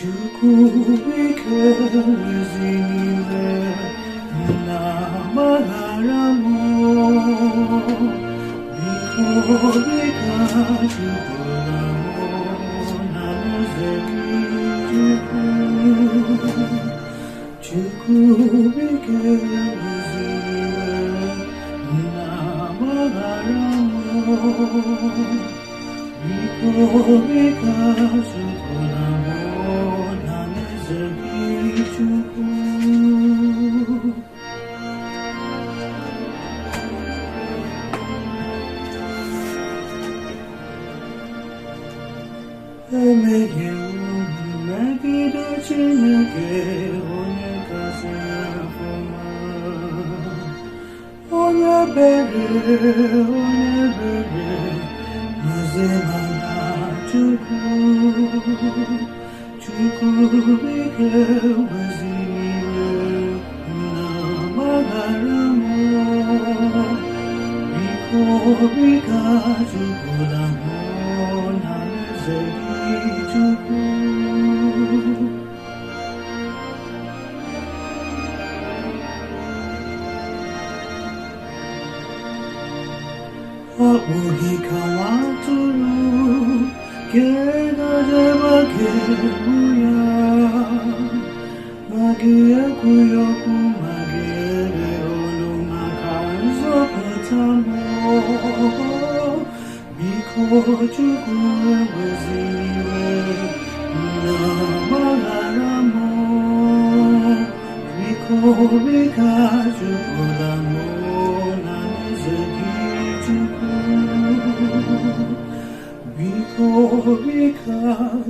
Chukwuka weziniwe na magharamo bika chukwulamo na muzeki Chukwuka weziniwe na magharamo bika chukwulamo Emeghe megide Chineke onye kasị afọma onye bere mazemana Chukwuka weziniwe na magharamo bika chukwulamo na muzeki Chukwu ọ bụghị ka nwa atụrụ ga-edebe ga-egbu ya ma ga-ekwughị okwu ma ga-ere olu maka nzọpụta m biko Chukwu eweziniwe na magharamo bika chukwulamo na muzeki Bika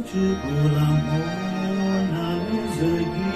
chukwulamo na muzeki